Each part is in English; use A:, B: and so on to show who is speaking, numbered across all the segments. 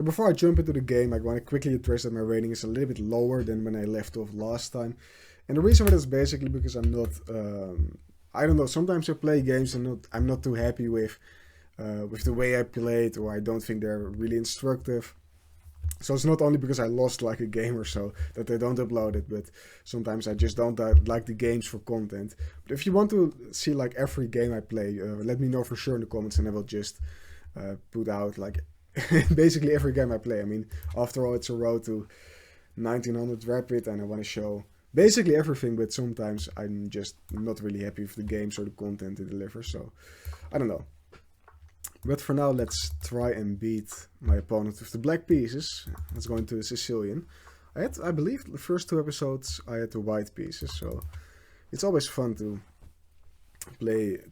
A: Before I jump into the game, I want to quickly address that my rating is a little bit lower than when I left off last time. And the reason for that is basically because I'm not, I don't know, sometimes I play games and I'm not too happy with the way I played, or I don't think they're really instructive. So it's not only because I lost like a game or so that I don't upload it, but sometimes I just don't like the games for content. But if you want to see like every game I play, let me know for sure in the comments, and I will just put out like basically every game I play. I mean, after all, it's a road to 1900 rapid, and I want to show basically everything, but sometimes I'm just not really happy with the games or the content it delivers. So I don't know. But for now, let's try and beat my opponent with the black pieces. Let's go into the Sicilian. I believe, the first 2 episodes I had the white pieces, so it's always fun to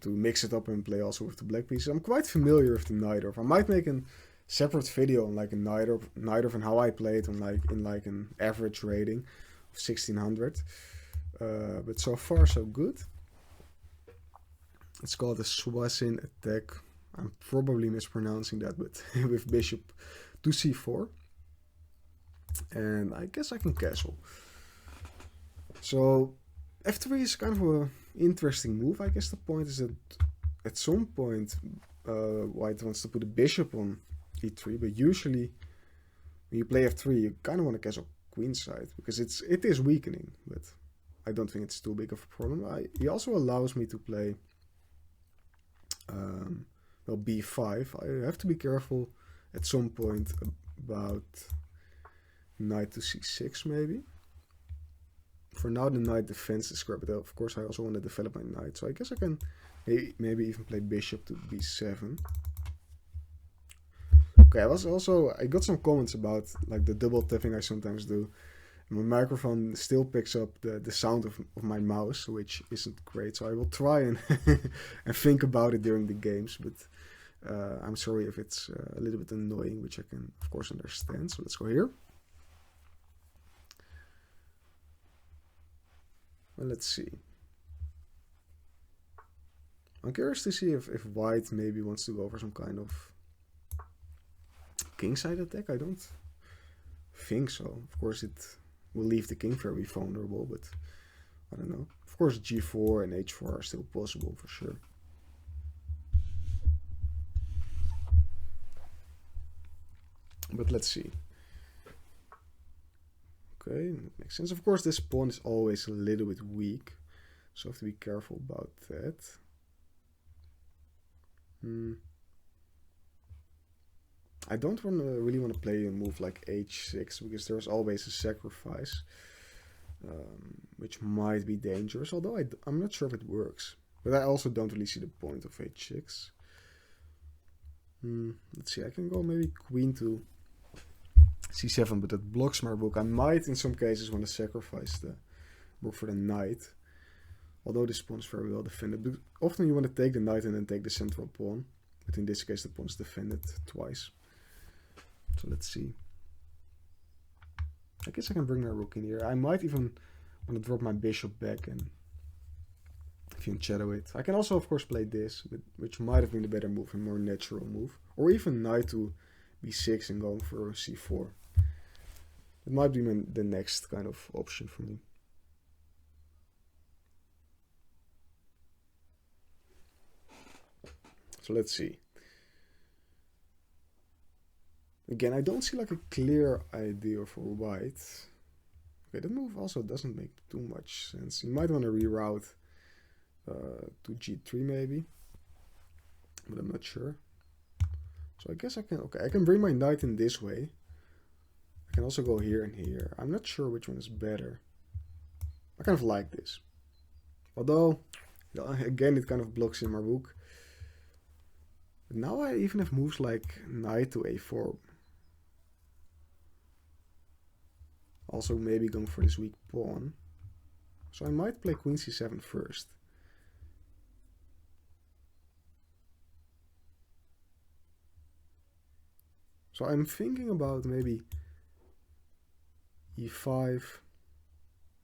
A: mix it up and play also with the black pieces. I'm quite familiar with the Najdorf. I might make a separate video on like a Najdorf and how I play it on like an average rating of 1600. But so far so good. It's called a Swazin attack. I'm probably mispronouncing that, but with bishop to c4. And I guess I can castle. So f3 is kind of an interesting move. I guess the point is that at some point white wants to put a bishop on e3, but usually when you play f3 you kind of want to castle queenside because it is weakening, but I don't think it's too big of a problem. He also allows me to play well, b5. I have to be careful at some point about knight to c6 maybe. For now the knight defends the square, but of course I also want to develop my knight, so I guess I can maybe even play bishop to b7. Okay, I got some comments about like the double tapping I sometimes do. My microphone still picks up the sound of my mouse, which isn't great, so I will try and and think about it during the games, but I'm sorry if it's a little bit annoying, which I can of course understand. So let's go here. Well, let's see. I'm curious to see if white maybe wants to go for some kind of kingside attack. I don't think so. Of course it will leave the king very vulnerable, but I don't know. Of course g4 and h4 are still possible for sure. But let's see. Okay, that makes sense. Of course this pawn is always a little bit weak, so I have to be careful about that. I don't really want to play a move like h6 because there's always a sacrifice, which might be dangerous, although I'm not sure if it works. But I also don't really see the point of h6. Let's see, I can go maybe queen to c7, but that blocks my rook. I might in some cases want to sacrifice the rook for the knight, although this pawn is very well defended. But often you want to take the knight and then take the central pawn, but in this case the pawn is defended twice. So let's see. I guess I can bring my rook in here. I might even want to drop my bishop back and shadow it. I can also of course play this, which might have been a better move, a more natural move. Or even knight to b6 and going for c4. It might be the next kind of option for me. So let's see. Again, I don't see like a clear idea for white. Okay, that move also doesn't make too much sense. You might want to reroute to g3 maybe, but I'm not sure. So I guess I can bring my knight in this way. I can also go here and here. I'm not sure which one is better. I kind of like this. Although, again, it kind of blocks in my rook. But now I even have moves like knight to a4. Also maybe going for this weak pawn. So I might play queen c7 first. So I'm thinking about maybe e5.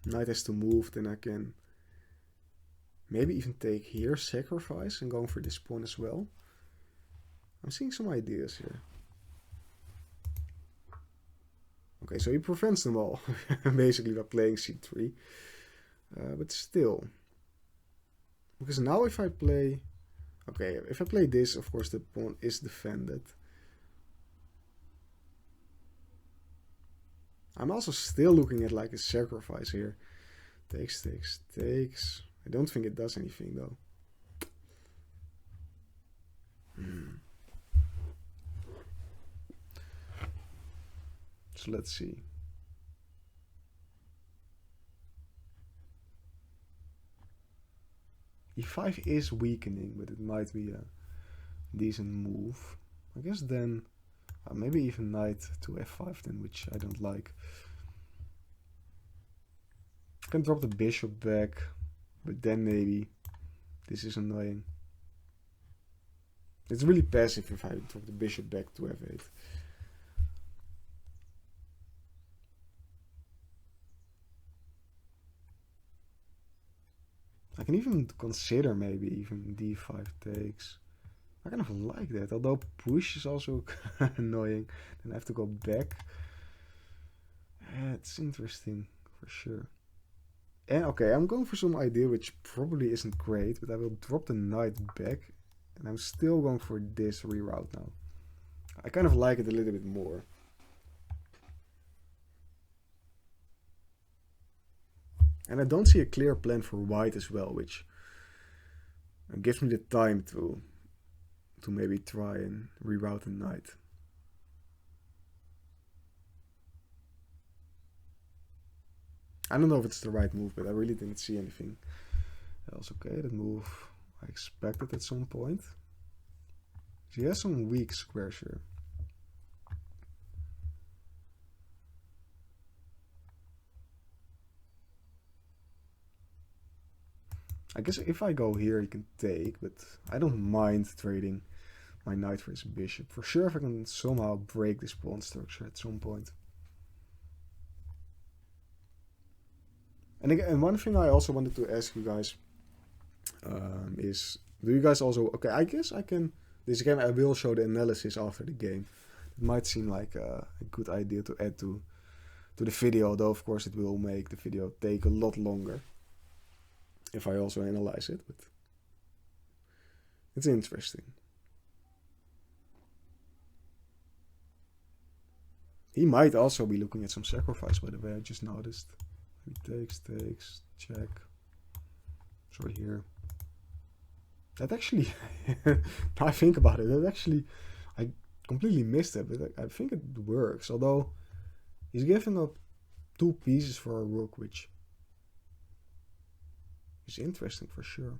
A: Knight has to move, then I can maybe even take here, sacrifice, and going for this pawn as well. I'm seeing some ideas here. Okay, so he prevents them all, basically, by playing c3. But still. Because now if I play... Okay, if I play this, of course the pawn is defended. I'm also still looking at like a sacrifice here. Takes, takes, takes. I don't think it does anything though. So let's see. E5 is weakening, but it might be a decent move. I guess then maybe even knight to f5 then, which I don't like. I can drop the bishop back, but then maybe this is annoying. It's really passive if I drop the bishop back to f8. I can even consider maybe even d5 takes. I kind of like that, although push is also annoying. Then I have to go back. It's interesting for sure. And okay, I'm going for some idea which probably isn't great, but I will drop the knight back, and I'm still going for this reroute now. I kind of like it a little bit more. And I don't see a clear plan for white as well, which gives me the time to maybe try and reroute the knight. I don't know if it's the right move, but I really didn't see anything else. Okay, that move I expected at some point. So he has some weak squares here. I guess if I go here, he can take, but I don't mind trading my knight for his bishop. For sure, if I can somehow break this pawn structure at some point. And again, and one thing I also wanted to ask you guys is, do you guys also... Okay, I guess I can... This game, I will show the analysis after the game. It might seem like a good idea to add to the video, though of course it will make the video take a lot longer if I also analyze it, but it's interesting. He might also be looking at some sacrifice, by the way, I just noticed. He takes, check. Sorry, here. That actually, now I think about it, that actually, I completely missed it, but I think it works. Although, he's giving up 2 pieces for a rook, which is interesting for sure.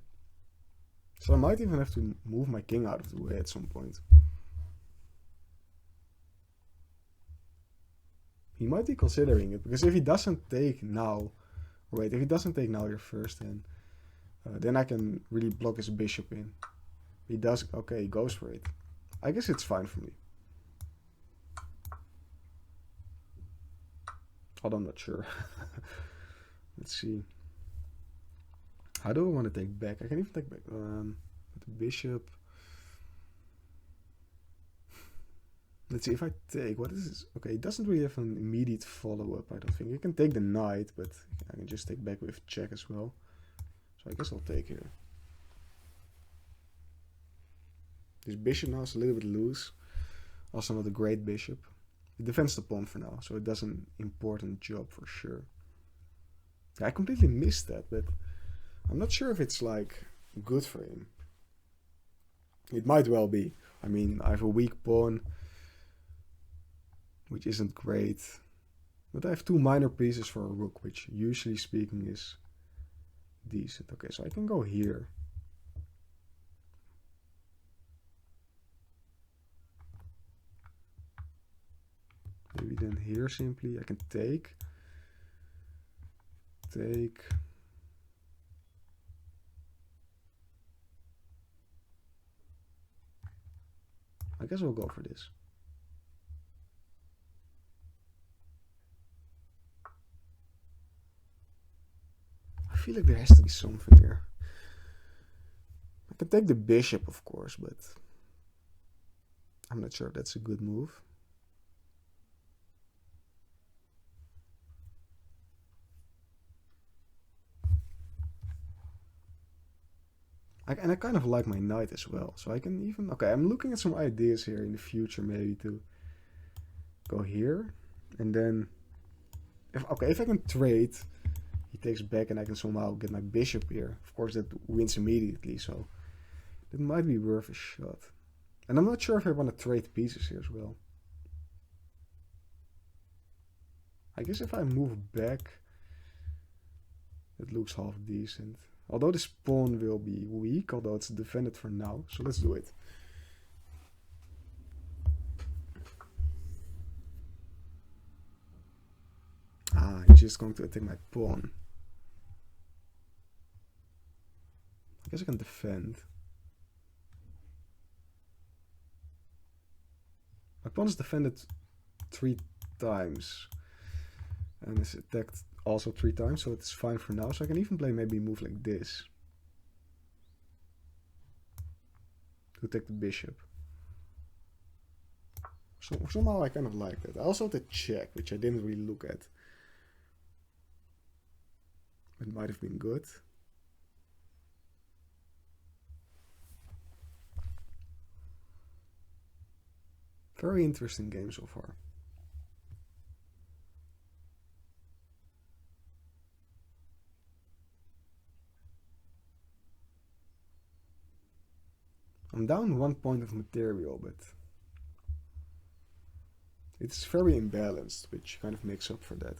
A: So I might even have to move my king out of the way at some point. He might be considering it, because if he doesn't take now, wait, if he doesn't take now your first hand, then I can really block his bishop in. He does, okay, he goes for it. I guess it's fine for me. Although I'm not sure. Let's see. How do I want to take back? I can even take back with the bishop. Let's see if I take. What is this? Okay, it doesn't really have an immediate follow-up, I don't think. You can take the knight, but I can just take back with check as well. So I guess I'll take here. This bishop now is a little bit loose. Also not a great bishop. It defends the pawn for now, so it does an important job for sure. I completely missed that, but I'm not sure if it's like good for him. It might well be. I mean, I have a weak pawn, which isn't great. But I have 2 minor pieces for a rook, which usually speaking is decent. Okay, so I can go here. Maybe then here simply I can take. I guess we'll go for this. I feel like there has to be something here. I can take the bishop, of course, but I'm not sure that's a good move. And I kind of like my knight as well. So I can even... Okay, I'm looking at some ideas here in the future maybe to go here. And then... If I can trade, he takes back and I can somehow get my bishop here. Of course, that wins immediately, so that might be worth a shot. And I'm not sure if I want to trade pieces here as well. I guess if I move back, it looks half decent. Although this pawn will be weak, although it's defended for now. So let's do it. Ah, he's just going to attack my pawn. I guess I can defend. My pawn is defended 3 times. And is attacked also 3 times, so it's fine for now. So I can even play maybe a move like this. To attack the bishop. So somehow I kind of like that. I also had a check, which I didn't really look at. It might have been good. Very interesting game so far. I'm down 1 point of material, but it's very imbalanced, which kind of makes up for that.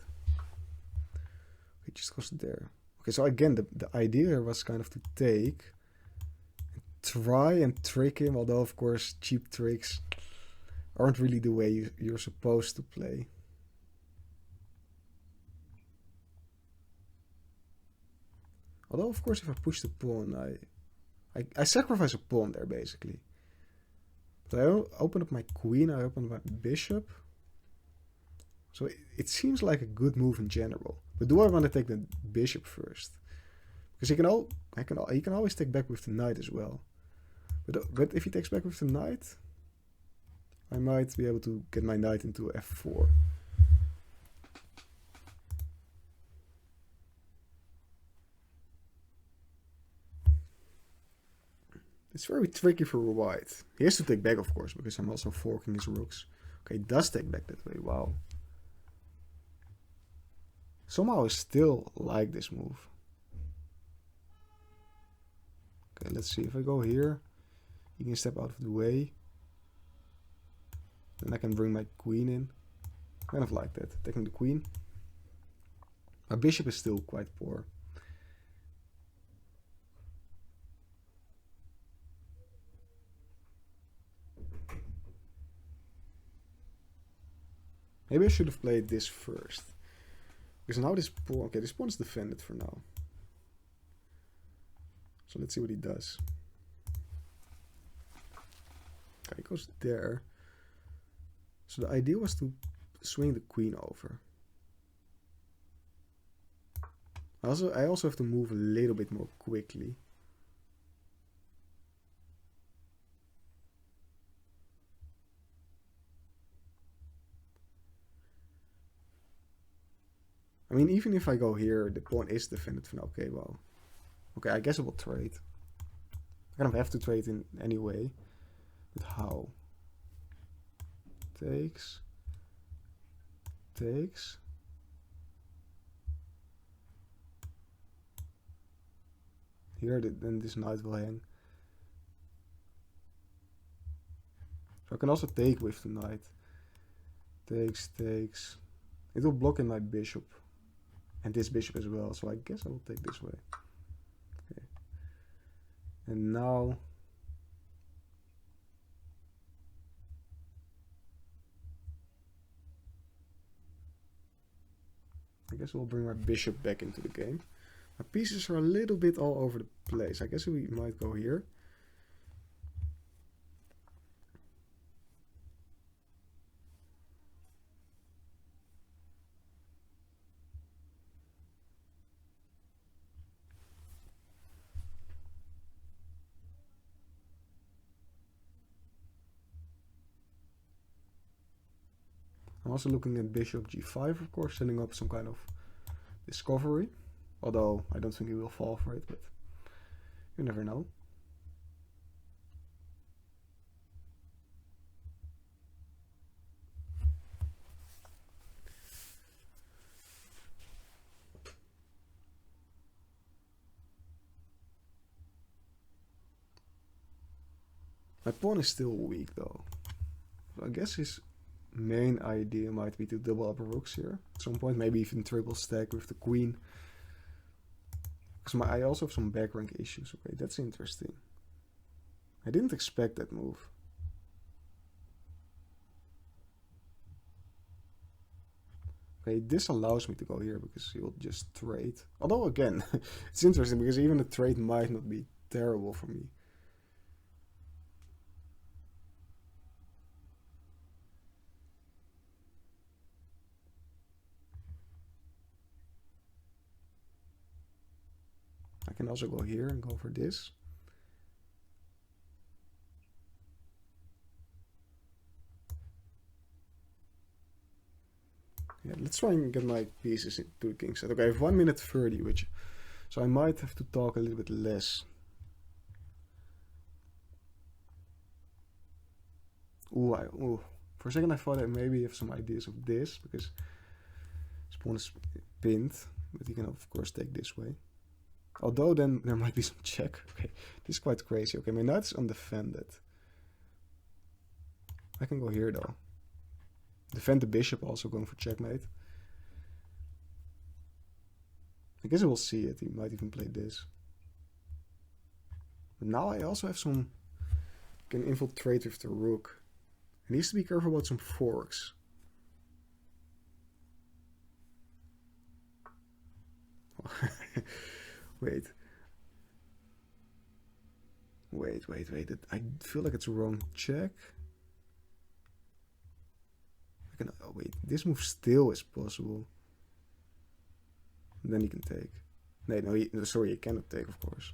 A: It just goes there. Okay, so again, the idea here was kind of to take, try and trick him, although of course cheap tricks aren't really the way you're supposed to play. Although of course if I push the pawn, I sacrifice a pawn there basically. But I open up my queen, I open up my bishop. So it seems like a good move in general. But do I want to take the bishop first? Because he can always take back with the knight as well. But if he takes back with the knight, I might be able to get my knight into f4. It's very tricky for white. He has to take back, of course, because I'm also forking his rooks. Okay, he does take back that way. Wow. Somehow I still like this move. Okay, let's see. If I go here, he can step out of the way. Then I can bring my queen in. Kind of like that. Taking the queen. My bishop is still quite poor. Maybe I should have played this first. Because now this pawn... Okay, this pawn is defended for now. So let's see what he does. Okay, he goes there. So the idea was to swing the queen over. I also have to move a little bit more quickly. I mean, even if I go here, the pawn is defended for now. Okay, well. Okay, I guess I will trade. I kind of have to trade in anyway. But how? Takes. Takes. Here, then this knight will hang. So I can also take with the knight. Takes, takes. It will block in my bishop. And this bishop as well, so I guess I will take this way. Okay. And now... I guess we'll bring my bishop back into the game. My pieces are a little bit all over the place. I guess we might go here. I'm also looking at bishop g5, of course, setting up some kind of discovery. Although, I don't think he will fall for it, but you never know. My pawn is still weak though. So I guess his main idea might be to double up rooks here at some point, maybe even triple stack with the queen. Because I also have some back rank issues. Okay, that's interesting. I didn't expect that move. Okay, this allows me to go here because he will just trade. Although again, it's interesting because even a trade might not be terrible for me. I can also go here and go for this. Yeah, let's try and get my pieces into the king set. Okay, I have 1 minute 30, which, so I might have to talk a little bit less. Ooh, for a second I thought I maybe have some ideas of this, because his pawn is pinned, but he can of course take this way. Although then there might be some check. Okay, this is quite crazy. Okay, my knight is undefended. I can go here though. Defend the bishop, also going for checkmate. I guess I will see it. He might even play this. But now I also have some... can infiltrate with the rook. He needs to be careful about some forks. Wait. I feel like it's a wrong check. Oh wait, this move still is possible. And then he can take. No, sorry, he cannot take, of course.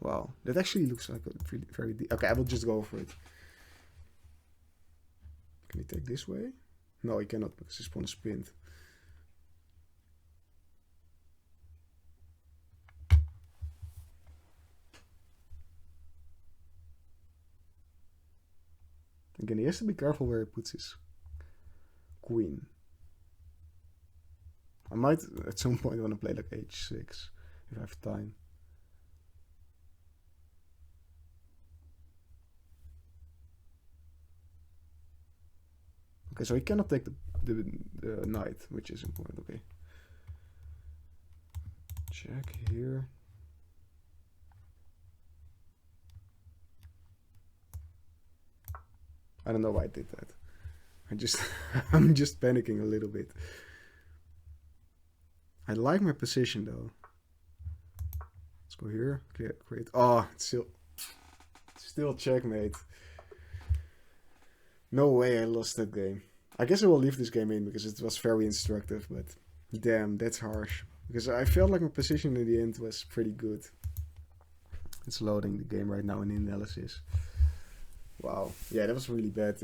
A: Wow, that actually looks like a very deep. Okay, I will just go for it. Can he take this way? No, he cannot because his pawn is pinned. Again, he has to be careful where he puts his queen. I might at some point want to play like h6 if I have time. Okay, so he cannot take the knight, which is important. Okay. Check here. I don't know why I did that. I'm just panicking a little bit. I like my position though. Let's go here. Create. Oh, it's still checkmate. No way I lost that game. I guess I will leave this game in because it was very instructive, but damn, that's harsh. Because I felt like my position in the end was pretty good. It's loading the game right now in the analysis. Wow. Yeah, that was really bad.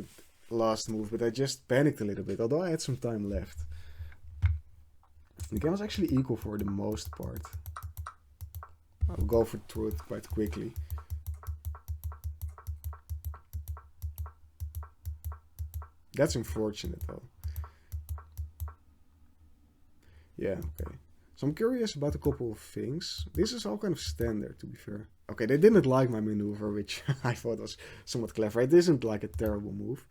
A: Last move, but I just panicked a little bit, although I had some time left. The game was actually equal for the most part. I'll go for truth quite quickly. That's unfortunate though. Yeah, okay. So I'm curious about a couple of things. This is all kind of standard, to be fair. Okay, they didn't like my maneuver, which I thought was somewhat clever. It isn't like a terrible move.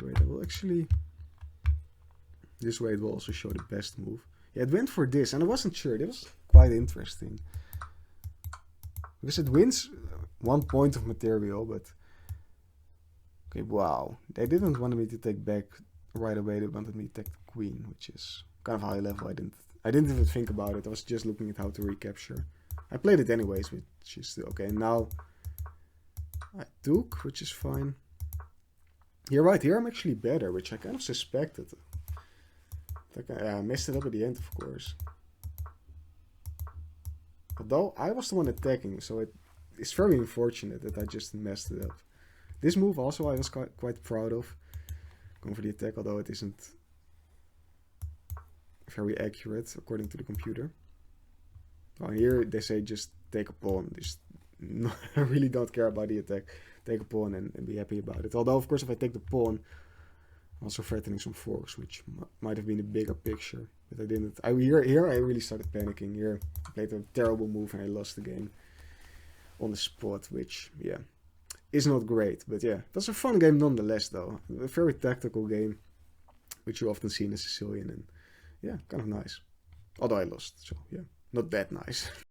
A: Wait, I will actually... This way it will also show the best move. Yeah, it went for this, and I wasn't sure. That was quite interesting. Because it wins 1 point of material, but... Okay, wow. They didn't want me to take back right away. They wanted me to take the queen, which is kind of high level. I didn't even think about it. I was just looking at how to recapture. I played it anyways, which is still okay. Now I took, which is fine. You're right, here I'm actually better, which I kind of suspected. I messed it up at the end, of course. Although I was the one attacking, so it's very unfortunate that I just messed it up. This move also I was quite proud of. Going for the attack, although it isn't very accurate according to the computer. Oh, here they say just take a pawn. I really don't care about the attack. Take a pawn and be happy about it. Although, of course, if I take the pawn, I'm also threatening some forks, which might have been a bigger picture. But I didn't. Here I really started panicking. Here I played a terrible move and I lost the game on the spot, which, yeah. is not great. But yeah, it was a fun game nonetheless, though. A very tactical game, which you often see in a Sicilian, and yeah, kind of nice. Although I lost, so yeah, not that nice.